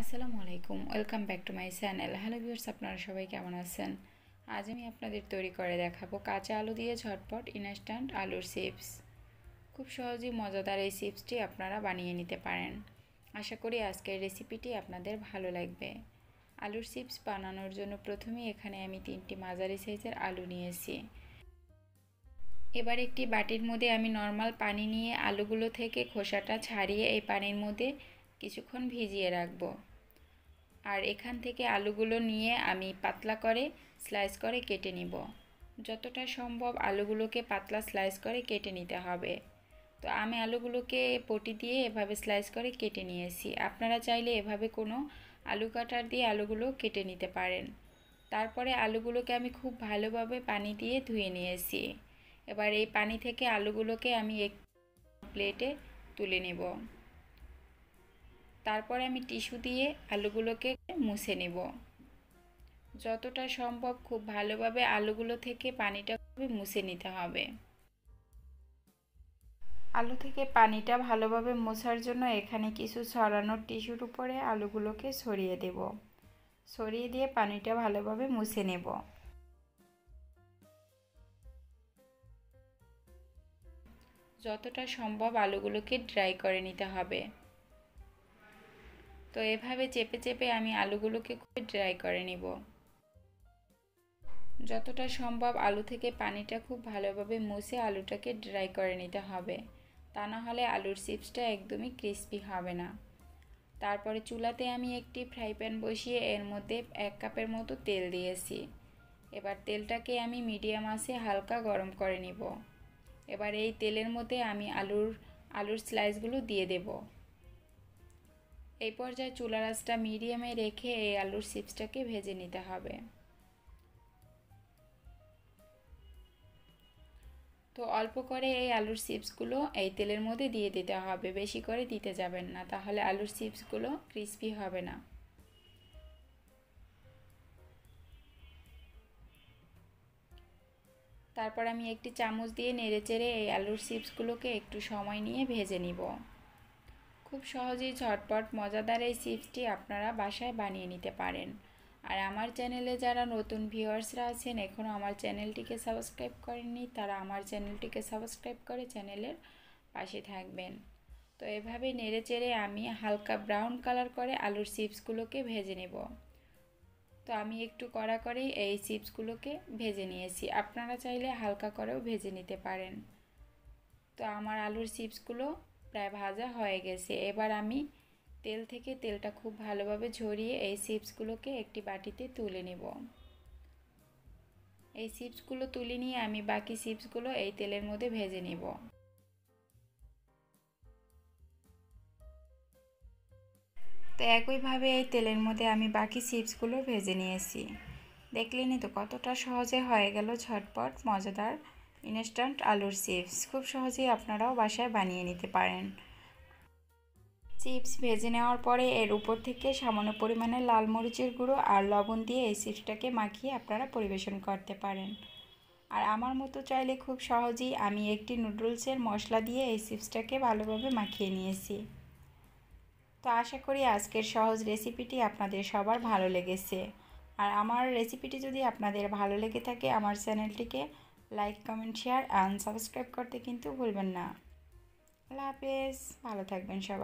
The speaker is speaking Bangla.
আসসালামু আলাইকুম, welcome back to my channel. Hello viewers, আপনারা সবাই কেমন আছেন? আজ আমি আপনাদের তৈরি করে দেখাবো কাঁচা আলু দিয়ে ঝটপট ইনস্ট্যান্ট আলুর চিপস। খুব সহজেই মজাদার এই চিপসটি আপনারা বানিয়ে নিতে পারেন। আশা করি আজকের রেসিপিটি আপনাদের ভালো লাগবে। আলুর চিপস বানানোর জন্য প্রথমেই এখানে আমি 3টি মাঝারি সাইজের আলু নিয়েছি। এবার একটি বাটির মধ্যে আমি নর্মাল পানি নিয়ে আলুগুলো থেকে খোসাটা ছাড়িয়ে এই পানির মধ্যে কিছুক্ষণ ভিজিয়ে রাখবো। আর এখান থেকে আলুগুলো নিয়ে আমি পাতলা করে স্লাইস করে কেটে নিব। যতটা সম্ভব আলুগুলোকে পাতলা স্লাইস করে কেটে নিতে হবে। তো আমি আলুগুলোকে পটি দিয়ে এভাবে স্লাইস করে কেটে নিয়েছি। আপনারা চাইলে এভাবে কোনো আলু কাটার দিয়ে আলুগুলো কেটে নিতে পারেন। তারপরে আলুগুলোকে আমি খুব ভালোভাবে পানি দিয়ে ধুয়ে নিয়েছি। এবার এই পানি থেকে আলুগুলোকে আমি এক প্লেটে তুলে নেব। তারপরে আমি টিস্যু দিয়ে আলুগুলোকে মুছে নেব। যতটা সম্ভব খুব ভালোভাবে আলুগুলো থেকে পানিটা মুছে নিতে হবে। আলু থেকে পানিটা ভালোভাবে মোছার জন্য এখানে কিছু ছড়ানো টিস্যুর উপরে আলুগুলোকে ছড়িয়ে দেব। ছড়িয়ে দিয়ে পানিটা ভালোভাবে মুছে নেব। যতটা সম্ভব আলুগুলোকে ড্রাই করে নিতে হবে। তো এভাবে চেপে চেপে আমি আলুগুলোকে খুব ড্রাই করে নিব। যতটা সম্ভব আলু থেকে পানিটা খুব ভালোভাবে মুছে আলুটাকে ড্রাই করে নিতে হবে, তা না হলে আলুর চিপসটা একদমই ক্রিস্পি হবে না। তারপরে চুলাতে আমি একটি ফ্রাই প্যান বসিয়ে এর মধ্যে 1 কাপের মতো তেল দিয়েছি। এবার তেলটাকে আমি মিডিয়াম আঁচে হালকা গরম করে নিব। এবার এই তেলের মধ্যে আমি আলুর স্লাইসগুলো দিয়ে দেব। এই পর্যায়ে চুলার আঁচটা মিডিয়ামে রেখে এই আলুর চিপসটাকে ভেজে নিতে হবে। তো অল্প করে এই আলুর চিপসগুলো এই তেলের মধ্যে দিয়ে দিতে হবে, বেশি করে দিতে যাবেন না, তাহলে আলুর চিপসগুলো ক্রিস্পি হবে না। তারপর আমি একটি চামচ দিয়ে নেড়েচেড়ে এই আলুর চিপসগুলোকে একটু সময় নিয়ে ভেজে নিব। খুব সহজেই ঝটপট মজাদার এই চিপসটি আপনারা বাসায় বানিয়ে নিতে পারেন। আর আমার চ্যানেলে যারা নতুন ভিউয়ার্সরা আছেন এখনও আমার চ্যানেলটিকে সাবস্ক্রাইব করেননি, তারা আমার চ্যানেলটিকে সাবস্ক্রাইব করে চ্যানেলের পাশে থাকবেন। তো এভাবে নেড়েচেড়ে আমি হালকা ব্রাউন কালার করে আলুর চিপসগুলোকে ভেজে নেব। তো আমি একটু কড়া করেই এই চিপসগুলোকে ভেজে নিয়েছি, আপনারা চাইলে হালকা করেও ভেজে নিতে পারেন। তো আমার আলুর চিপসগুলো প্রায় ভাজা হয়ে গেছে। এবার আমি তেল থেকে তেলটা খুব ভালোভাবে ঝরিয়ে এই চিপসগুলোকে একটি বাটিতে তুলে নেব। এই চিপসগুলো তুলে নিয়ে আমি বাকি চিপসগুলো এই তেলের মধ্যে ভেজে নেব। তো একইভাবে এই তেলের মধ্যে আমি বাকি চিপসগুলো ভেজে নিয়েছি। দেখলেনই তো কতটা সহজে হয়ে গেল ঝটপট মজাদার ইনস্ট্যান্ট আলুর চিপস। খুব সহজেই আপনারাও বাসায় বানিয়ে নিতে পারেন। চিপস ভেজে নেওয়ার পরে এর উপর থেকে সামান্য পরিমাণে লাল মরিচের গুঁড়ো আর লবণ দিয়ে এই চিপসটাকে মাখিয়ে আপনারা পরিবেশন করতে পারেন। আর আমার মতো চাইলে খুব সহজেই আমি একটি নুডলসের মশলা দিয়ে এই চিপসটাকে ভালোভাবে মাখিয়ে নিয়েছি। তো আশা করি আজকের সহজ রেসিপিটি আপনাদের সবার ভালো লেগেছে। আর আমার রেসিপিটি যদি আপনাদের ভালো লেগে থাকে আমার চ্যানেলটিকে like, comment, share and subscribe করতে কিন্তু ভুলবেন না। আল্লাহ হাফেজ, ভালো থাকবেন সবাই।